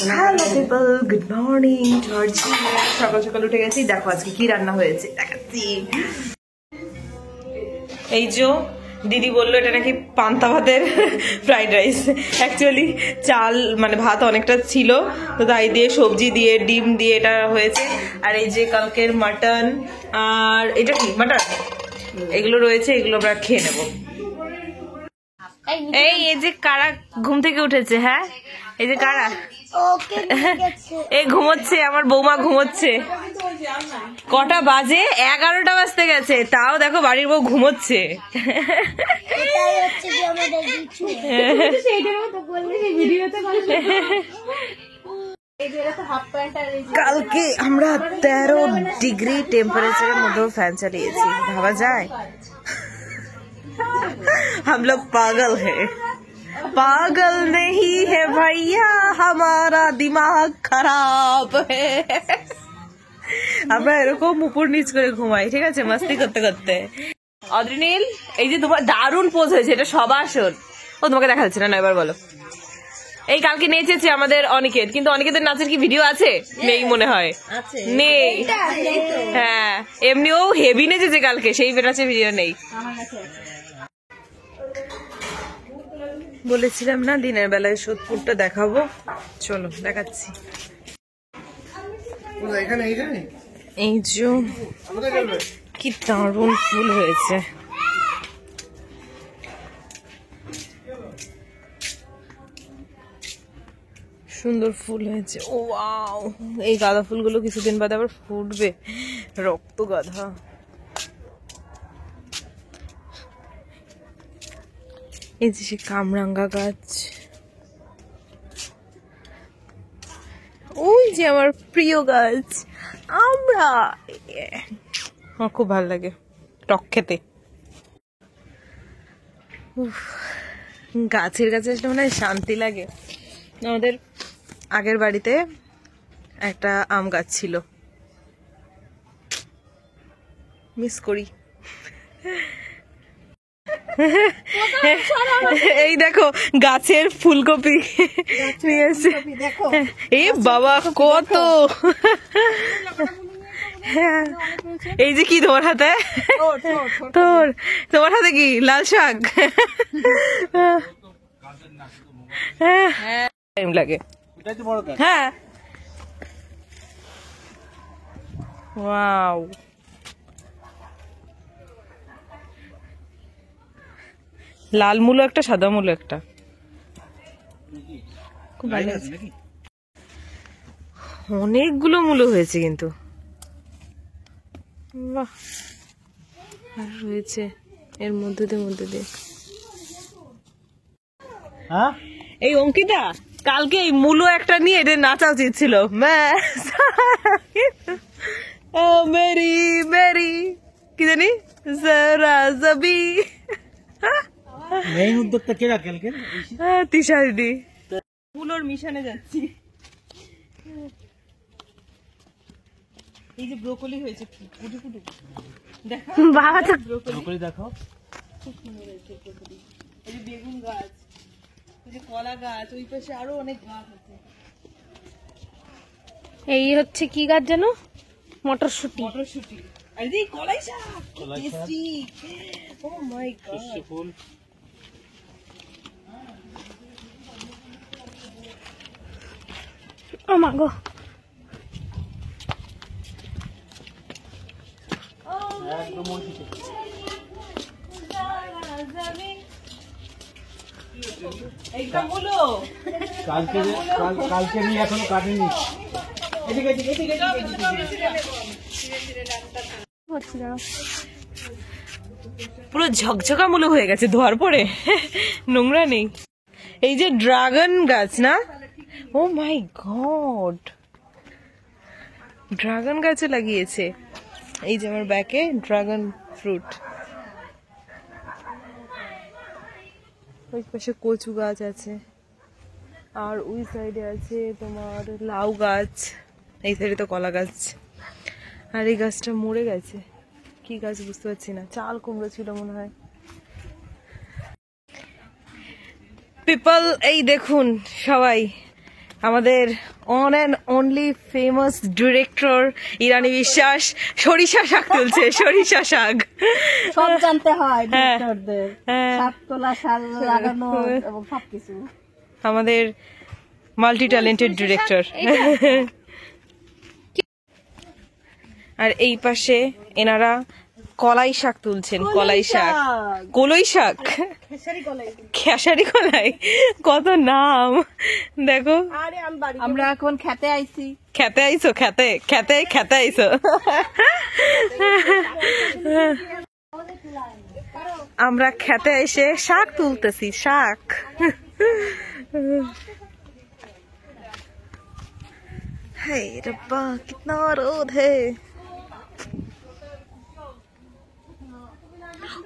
Hello people, good morning. জর্জি সকাল সকাল উঠে গেছি, দেখো আজকে কি রান্না হয়েছে দেখাচ্ছি। এই যে দিদি বললো এটা নাকি পান্তা ভাতের ফ্রাইড রাইস। অ্যাকচুয়ালি চাল মানে ভাত অনেকটা ছিল, তো তাই দিয়ে সবজি দিয়ে ডিম দিয়ে এটা হয়েছে। আর এই যে কালকের মাটন, আর এটা কি মাটন, এগুলো রয়েছে, এগুলো আমরা খেয়ে নেবো। এই যে কারা ঘুম থেকে উঠেছে? হ্যাঁ, এই যে কারা এই ঘুমোচ্ছে, আমার বৌমা ঘুমোচ্ছে। কটা বাজে? 11টা বাজতে গেছে, তাও দেখো বাড়ির বউ ঘুমোচ্ছে। কালকে আমরা 13 ডিগ্রি টেম্পারেচারের মধ্যে ফ্যান চালিয়েছি, ভাবা যায়? हम लोग पागल है, पागल नहीं है भैया, हमारा दिमाग खराब है। আমরা এরকম উপর নিচ করে ঘুমাই, ঠিক আছে, মাস্তি করতে করতে। অদ্রিনীল, এই যে তোমার দারুণ পোজ হয়েছে, এটা সবাসন। ও তোমাকে দেখা যাচ্ছে না, এবার বলো। এই কালকে নেচেছে আমাদের অনিকেত, কিন্তু অনিকেতের নাচের কি ভিডিও আছে? নেই মনে হয়, নেই। হ্যাঁ, এমনিও হেভি নেচেছে কালকে, সেই নাচের ভিডিও নেই। বলেছিলাম না দিনের বেলায় সোদপুরটা দেখাবো, চলো দেখাচ্ছি। এই যে কি দারুণ ফুল হয়েছে, সুন্দর ফুল হয়েছে। ও ওয়াও, এই গাঁদা ফুলগুলো কিছুদিন বাদে আবার ফুটবে, রক্ত গাঁদা। এই যে সে কামরাঙ্গা গাছ, ওই যে আমার প্রিয় গাছ আমরা, আমার খুব ভালো লাগে টক খেতে। গাছের কাছে আসলে মনে হয় শান্তি লাগে। আমাদের আগের বাড়িতে একটা আম গাছ ছিল, মিস করি। এই দেখো গাছের ফুলকপি নিয়ে এসে, এই বাবা কত। এই যে কি তোমার হাতে? তোমার হাতে কি লাল শাক? টাইম লাগে। হ্যাঁ, ওয়াও, লাল মূলো একটা, সাদা মূলো একটা, খুব ভালো আছে। অনেকগুলো মূলো হয়েছে কিন্তু, বাহ, আর রয়েছে এর মধ্যে দিয়ে। এই অঙ্কিতা, কালকে এই মূলো একটা নিয়ে এটা নাচা উচিত ছিল। মেরি মেরি কি জানি জরা জবি, মেইন উদ্যোক্তা কে কালকে? তিশা দিদি। মূলোর মিশনে যাচ্ছি। এই যে ব্রোকলি হয়েছে, কুটু কুটু দেখো বাবা, তো ব্রোকলি দেখো, খুব সুন্দর হয়েছে ব্রোকলি। এই যে বেগুন গাছ, এই যে কলা গাছ, ওই পাশে আরো অনেক গাছ আছে। এই হচ্ছে কি গাছ জানো? মটরশুঁটি। মটরশুঁটি, আর এই কলাই শাক, কি টেস্টি। ও মাই গড, ও মা গো, কালকে নিয়ে এখনো কাটেনি। পুরো ঝকঝকা মূলো হয়ে গেছে ধোয়ার পরে, নোংরা নেই। এই যে ড্রাগন গাছ না? ও মাই গড, ড্রাগন গাছে লাগিয়েছে। এই যে আমার ব্যাকে ড্রাগন ফ্রুট, ওই পাশে কচু গাছ আছে, আর ওই সাইডে আছে তোমার লাউ গাছ, এই সাইডে তো কলা গাছ। আর এই গাছটা মরে গেছে, কি গাছ বুঝতে পারছি না, চাল কুমড়ো ছিল মনে হয়। পিপল, এই দেখুন সবাই আমাদের one and only famous director Irani Biswas সরিষা শাক তুলছে, সরিষা শাক। সব জানতে হয় হ্যাঁ। ডিরেক্টরদের, হ্যাঁ। শাক তোলা, শাক লাগানো এবং সবকিছু। আমাদের মাল্টি ট্যালেন্টেড ডিরেক্টর। আর এই পাশে এনারা কলাই শাক তুলছেন, কলাই শাক, কলই শাক, খেসারি কলাই, কত নাম দেখো। আমরা এখন খেতে আইছি। খেতে আইছো, খেতে খেতে খেতে আইছো। আমরা খেতে এসে শাক তুলতেছি, শাক। हे रब्बा कितना रोद है।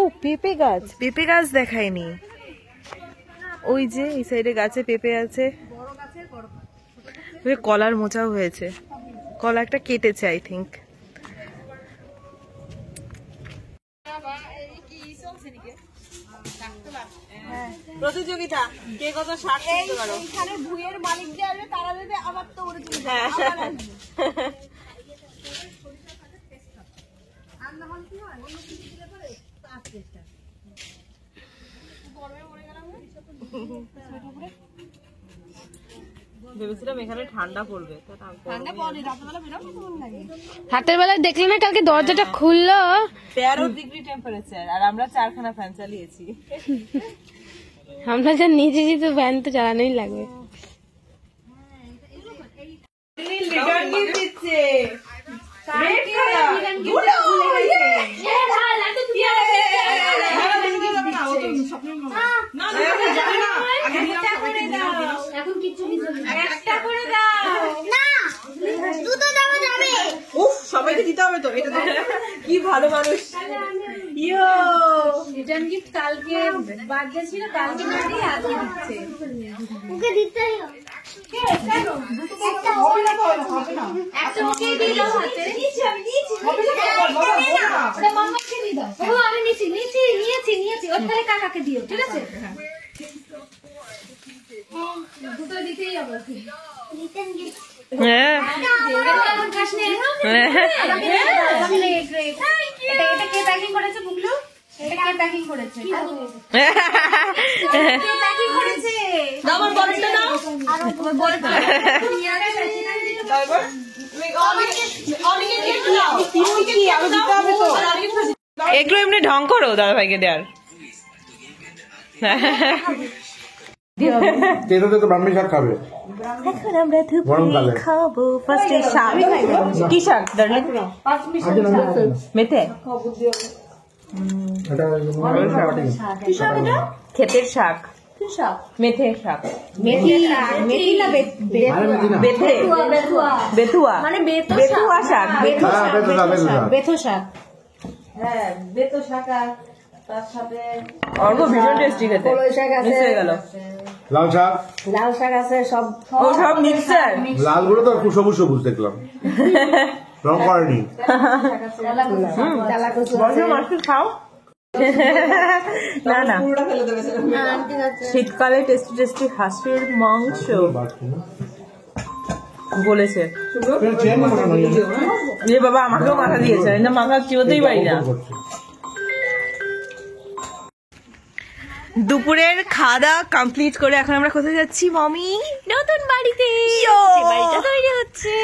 ও পেঁপে গাছ, পেঁপে গাছ দেখায়নি। ওই যে এই সাইডে গাছে পেঁপে আছে, কলার মোচাও হয়েছে, কলা একটা কেটেছে আই থিঙ্ক। প্রতিযোগিতা কে কত শাক তুলতে পারো। এখানে ভুঁইয়ের মালিক যে আসবে তারা দেবে, আবার তো ওরে তুমি ভেবেছিলাম এখানে ঠান্ডা পড়বে, হাতের বেলায় দেখলে না কালকে দরজাটা খুললো 13 ডিগ্রি টেম্পারেচার, আর আমরা 4খানা ফ্যান চালিয়েছি। আমরা যা নিজে তো ফ্যান তো চালানোই লাগবে। সবাইকে দিতে হবে তো, এটা তো কি ভালো মানুষ। ইয়ো রিটার্ন গিফট কালকে বার্থডে ছিল, কালকে না দিয়ে আজকে দিচ্ছে। ওকে দিতেই হবে। একটা হবে না তো, হবে না। একটা ওকে দিয়ে দাও হাতে। নিচে আমি নিয়েছি। হবে না ওটা মাম্মাকে দিয়ে দাও। ও আমি নিয়েছি। ওর তাহলে কাকাকে দিও, ঠিক আছে? দুটো দিতেই হবে ওকে। Return gift. হ্যাঁ এখন খাস নে। এটা কে প্যাকিং করেছে বুগলু? এটা কে প্যাকিং করেছে? কে প্যাকিং করেছে? দাও আমার বলটা দাও। আর তোমার বলটা নিয়ে আসো, সেখানে দিতে পারবো। এগুলো এমনি ঢং করো দাদা ভাইকে দেয়ার। তেরোতে তো ব্রাহ্মী শাক খাবে এখন আমরা গরমকালে। খাবো ফার্স্টে শাক। কি শাক দাঁড়ালে? মেথে, এটা ক্ষেতের শাক, মেথে শাক, মেথি না আরে মেথি না। বেথে, বেতুয়া, মানে বেতুয়া শাক, বেতুয়া হ্যাঁ বেতুয়া বেথো শাক। হ্যাঁ বেতো শাক। আর তার সাথে অর্ঘ ভীষণ টেস্টি খেতে, মিক্স হয়ে গেল। লাল শাক, লাল শাক আছে, সব ও সব মিক্সার। লাল গুলো তো সবুজ সবুজ দেখলাম, রং করেনি। বছর মাছকে খাও না না, শীতকালে টেস্টি টেস্টি হাঁসের মাংস বলেছে। যে বাবা আমাকেও মাথা দিয়েছে, না মাথা চিবোতেই পারি না। দুপুরের খাওয়া দাওয়া কমপ্লিট করে এখন আমরা কোথায় যাচ্ছি মমি? নতুন বাড়িতে বাড়িটা তৈরি হচ্ছে।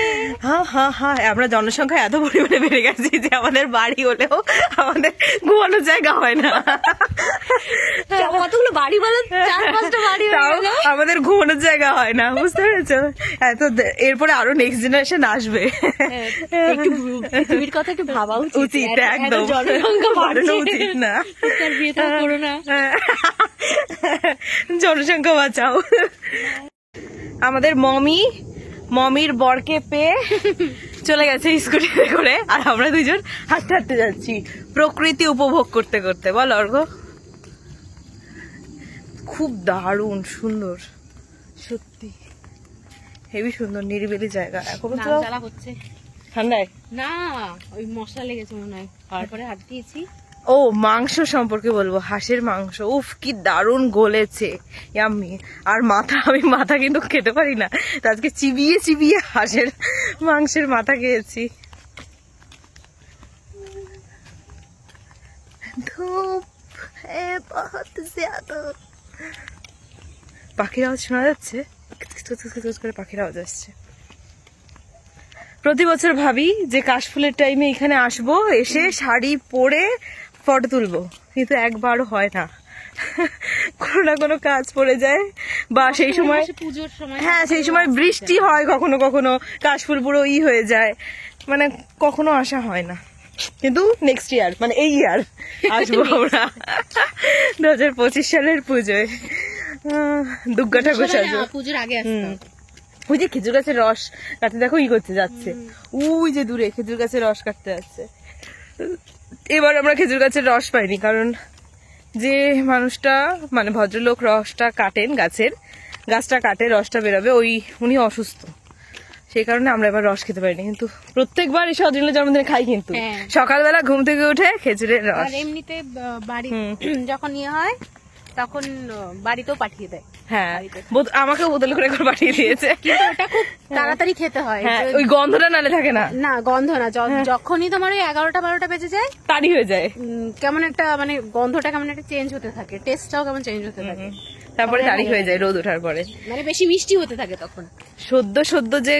হ্যাঁ হ্যাঁ হ্যাঁ, আমরা জনসংখ্যা এত পরিমাণে বেড়ে গেছি যে আমাদের বাড়ি হলেও আমাদের ঘুমানোর জায়গা হয় না। কতগুলো বাড়ি বলো, 4-5টা বাড়ি হয়ে তাও গেল। আমাদের ঘুমানোর জায়গা হয় না, বুঝতে পেরেছো? এত এরপরে আরো নেক্সট জেনারেশন আসবে। একটু পৃথিবীর কথা একটু ভাবা উচিত, একদম জনসংখ্যা বাড়ানো বাড়ছে, উচিত না। তার বিয়ে তো করো না। জনসংখ্যা বাঁচাও। আমাদের মমির বরকে পেয়ে চলে গেছে স্কুটিতে করে, আর আমরা দুজন হাঁটতে হাঁটতে যাচ্ছি প্রকৃতি উপভোগ করতে করতে। বল অর্ঘ? খুব দারুণ সুন্দর, সত্যি হেবি সুন্দর নিরিবিলি জায়গা। এখন তো জ্বালা হচ্ছে ঠান্ডায় না, ওই মশলা লেগেছে মনে হয়, তারপরে হাত দিয়েছি। ও মাংস সম্পর্কে বলবো, হাঁসের মাংস উফ কি দারুণ গলেছে, ইয়াম্মি। আর মাথা, আমি মাথা কিন্তু খেতে পারি না, তো আজকে চিবিয়ে চিবিয়ে হাঁসের মাংসের মাথা খেয়েছি। ধূপ পাখির আওয়াজ শোনা যাচ্ছে, করে পাখির আওয়াজ আসছে। প্রতি বছর ভাবি যে কাশফুলের টাইমে এখানে আসবো, এসে শাড়ি পরে ফটো তুলবো, কিন্তু একবারও হয় না। কোনো না কোনো কাজ পড়ে যায়, বা সেই সময় পুজোর সময়, হ্যাঁ সেই সময় বৃষ্টি হয়, কখনো কখনো কাশফুল পুরো হয়ে যায়, মানে কখনো আসা হয় না। কিন্তু নেক্সট ইয়ার, মানে এই ইয়ার আসবো আমরা 2025 সালের পুজোয় দুর্গা ঠাকুর সাজবো। পুজোর আগে আসতাম। ওই যে খেজুর গাছের রস কাটতে দেখো করতে যাচ্ছে, ওই যে দূরে খেজুর গাছের রস কাটতে যাচ্ছে। এবার আমরা খেজুর গাছের রস পাইনি, কারণ যে মানুষটা মানে ভদ্রলোক রসটা কাটেন, গাছটা কাটে রসটা বেরোবে, উনি অসুস্থ, সেই কারণে আমরা এবার রস খেতে পারিনি। কিন্তু প্রত্যেকবার এসে অরিজিনাল জন্মদিনে খাই, কিন্তু সকালবেলা ঘুম থেকে উঠে খেজুরের রস। আর এমনিতে বাড়ি যখন ইয়ে হয় তখন বাড়িতেও পাঠিয়ে দেয়। হ্যাঁ আমাকে বোতল করে পাঠিয়ে দিয়েছে, কিন্তু ওটা খুব তাড়াতাড়ি খেতে হয়। হ্যাঁ ওই গন্ধটা নালে থাকে না, না গন্ধ না, যখনই তোমার ওই 11টা-12টা বেজে যায় তাড়ি হয়ে যায়, কেমন একটা মানে গন্ধটা কেমন একটা চেঞ্জ হতে থাকে, টেস্টটাও কেমন চেঞ্জ হতে থাকে, তারপরে তাড়ি হয়ে যায় রোদ ওঠার পরে, মানে বেশি মিষ্টি হতে থাকে তখন। সদ্য যে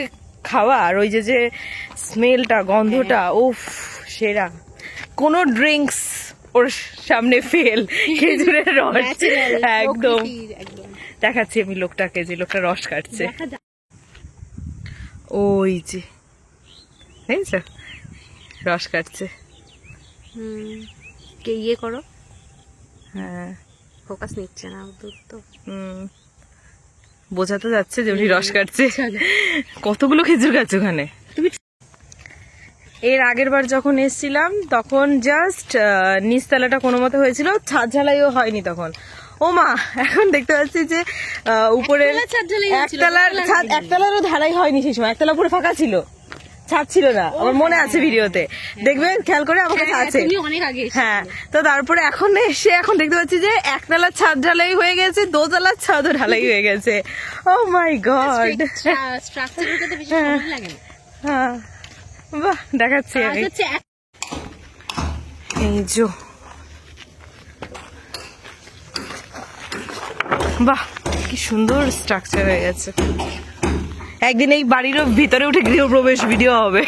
খাওয়া, আর ওই যে স্মেলটা, গন্ধটা, উফ সেরা। কোন ড্রিঙ্কস ওর সামনে ফেল, খেজুরের রস একদম। দেখাচ্ছি আমি লোকটাকে, যে লোকটা রস কাটছে, ওই যে রস কাটছে। কে ইয়ে করো, হ্যাঁ ফোকাস নিচ্ছে না তো। বোঝাতে যাচ্ছে যে উনি রস কাটছে। কতগুলো খেজুর গাছ ওখানে। এর আগের বার যখন এসেছিলাম তখন জাস্ট নিচতলাটা কোনো মতো হয়েছিল, ছাদ ঝালাইও হয়নি তখন। ও মা, এখন দেখতে পাচ্ছি যে উপরের একতলারও ঢালাই হয়নি সেই সময়, একতলা পুরো ফাঁকা ছিল, ছাদ ছিল না, আমার মনে আছে ভিডিওতে দেখবেন, খেয়াল করে আমার কাছে আছে। হ্যাঁ, তো তারপরে এখন এসে এখন দেখতে পাচ্ছি যে একতলার ছাদ ঢালাই হয়ে গেছে, দোতলার ছাদও ঢালাই হয়ে গেছে। ও মাই গড, হ্যাঁ বাহ, দেখাচ্ছি আমি। এই যে বাহ, কি সুন্দর স্ট্রাকচার হয়ে গেছে। একদিন এই বাড়িরও ভিতরে উঠে গৃহপ্রবেশ ভিডিও হবে।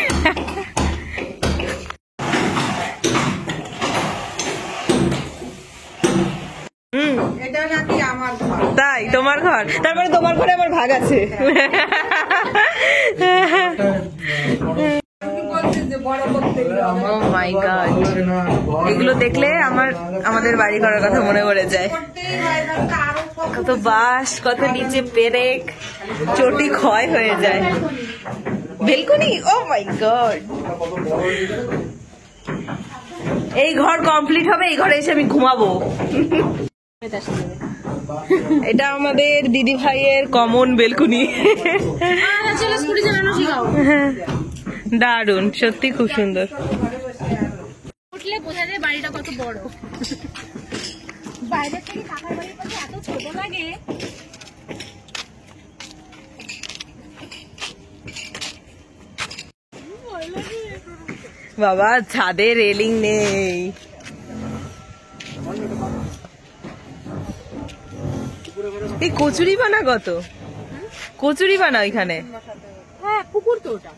তাই তোমার ঘর, তারপরে তোমার ঘরে আমার ভাগ আছে। Oh my God, এগুলো দেখলে আমাদের বাড়ি করার কথা মনে পড়ে যায়। কত বাঁশ, কত নিচে পেরেক, চটি ক্ষয় হয়ে যায়। বেলকনি, ও মাই গড। এই ঘর কমপ্লিট হবে, এই ঘরে এসে আমি ঘুমাবো। এটা আমাদের দিদি ভাইয়ের কমন বেলকনি। দারুন, সত্যি খুব সুন্দর। উঠলে বোঝা যায় বাড়িটা কত বড়, বাইরে থেকে কাকার বাড়ির কাছে এত ছোট লাগে। বাবা ছাদে রেলিং নেই, এই কচুরি বানা কত, কচুরি বানা ওইখানে। হ্যাঁ পুকুর তো ওটা।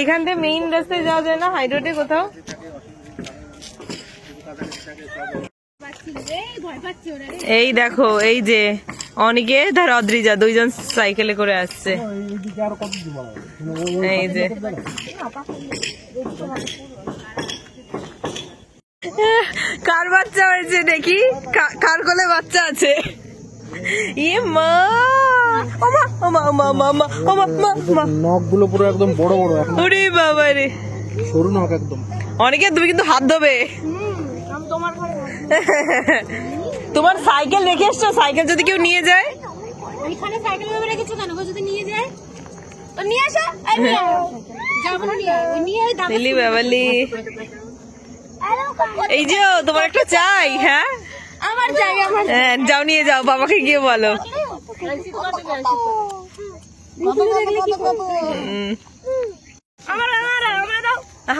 এখান থেকে মেইন রাস্তায় যাওয়া যায় না, হাই রোডে কোথাও? এই দেখো, এই যে অনিকেত আর অদ্রিজা দুইজন সাইকেলে করে আসছে। এই যে কার বাচ্চা হয়েছে দেখি, কার কোলে বাচ্চা আছে? ইয়ে মা, ওমা ওমা ওমা ওমা ওমা মা, নখগুলো পুরো একদম বড় বড়, ওরে বাবা রে, সরু নখ একদম। অনেকে তুমি কিন্তু হাত ধোবে। তোমার সাইকেল রেখে এসছো, সাইকেল যদি কেউ নিয়ে যায়। এখানে সাইকেল ভাবে রেখেছো কেন? যদি নিয়ে যায় তো নিয়ে আসো। যাবো না, নিয়ে ওই নিয়ে ওই দাদা লিলি বাবালি। আরে এই যে তোমার একটা চাই। হ্যাঁ আমার জায়গা আমার হ্যাঁ, যাও নিয়ে যাও, বাবাকে গিয়ে বলো।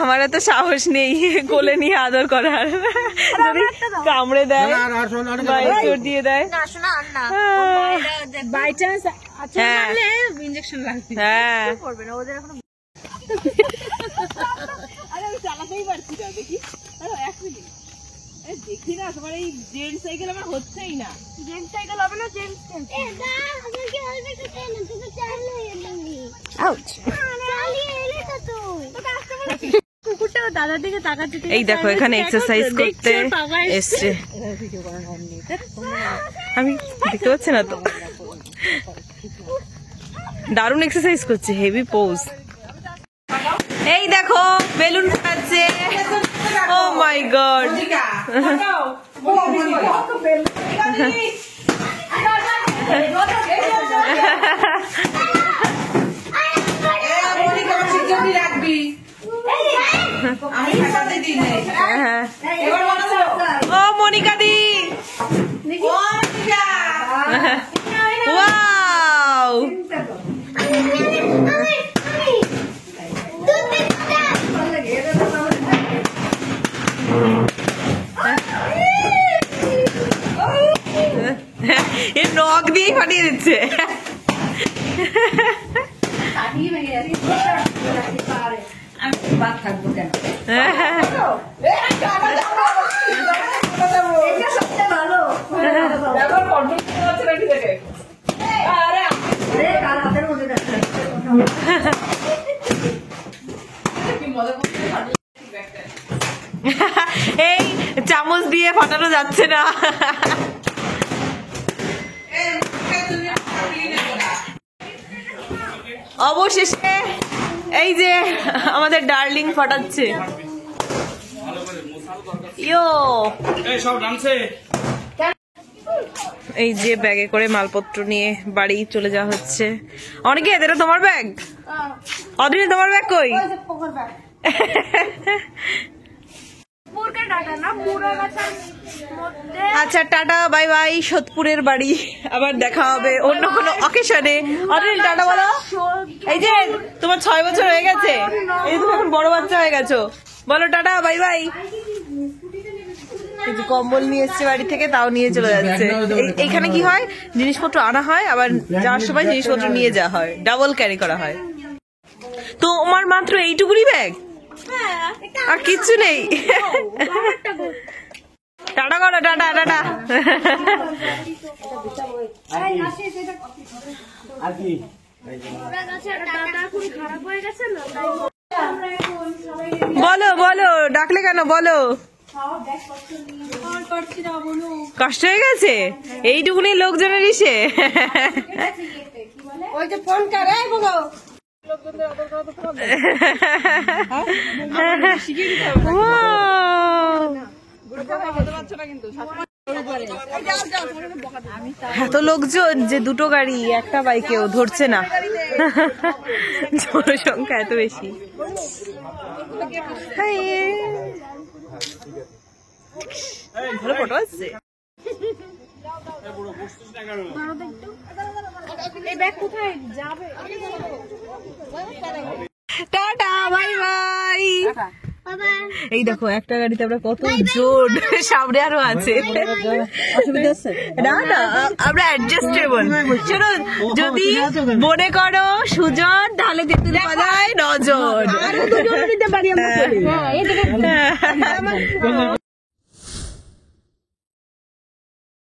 আমার এত সাহস নেই কোলে নিয়ে আদর করার, যদি কামড়ে দেয় বা চোট দিয়ে দেয়। বাই চান্স হ্যাঁ ইনজেকশন লাগবে। হ্যাঁ করবে না ওদের এখন। আরে আমি চালাতেই পারছি না, দেখি এক মিনিট দেখি না, তোমার এই জেন্টস সাইকেল আমার হচ্ছেই না। জেন্টস সাইকেল হবে না, জেন্টস কুকুরটাও দাদার দিকে তাকাচ্ছে। এই দেখো এখানে এক্সারসাইজ করতে এসছে, আমি দেখতে পাচ্ছি না তো। দারুণ এক্সারসাইজ করছে, হেভি পোজ। এই দেখো বেলুন ফাটাচ্ছে, ও মাই গড। ও মনিকা দি, ওয়াও এ নখ দিয়েই ফাটিয়ে দিচ্ছে। এই চামচ দিয়ে ফাটানো যাচ্ছে না। অবশেষে এই যে আমাদের ডার্লিং ফাটাচ্ছে। ইয়ো এই যে ব্যাগে করে মালপত্র নিয়ে বাড়ি চলে যাওয়া হচ্ছে। অনেকে এটা তোমার ব্যাগ? অদিনে তোমার ব্যাগ কই? আচ্ছা টাটা বাই বাই, সোদপুরের বাড়ি, আবার দেখা হবে অন্য কোনো অকেশনে। অদিন টাটা বলো। এই যে তোমার 6 বছর হয়ে গেছে, এই তুমি এখন বড় বাচ্চা হয়ে গেছো, বলো টাটা বাই বাই। এই যে কম্বল নিয়ে এসছে বাড়ি থেকে, তাও নিয়ে চলে যাচ্ছে। এইখানে কি হয়, জিনিসপত্র আনা হয়, আবার যাওয়ার সময় জিনিসপত্র নিয়ে যাওয়া হয়, ডাবল ক্যারি করা হয়। তো আমার মাত্র এইটুকুনি ব্যাগ, আর কিচ্ছু নেই। টাটা করো, টাটা টাটা। বলো বলো, ডাকলে কেন বলো? কষ্ট হয়ে গেছে এইটুকুনি লোকজনের ইসে। ওই যে ফোন করে বলো এত লোকজন যে দুটো গাড়ি একটা বাইকেও ধরছে না, জনসংখ্যা এত বেশি। ভালো ফটো আসছে। Tata bye bye. এই দেখো একটা গাড়িতে আমরা কত জোর, সামনে আরো আছে। না না আমরা অ্যাডজাস্টেবল। শোনো, যদি মনে করো সুজন তাহলে তেঁতুল পাতায় 9 জন।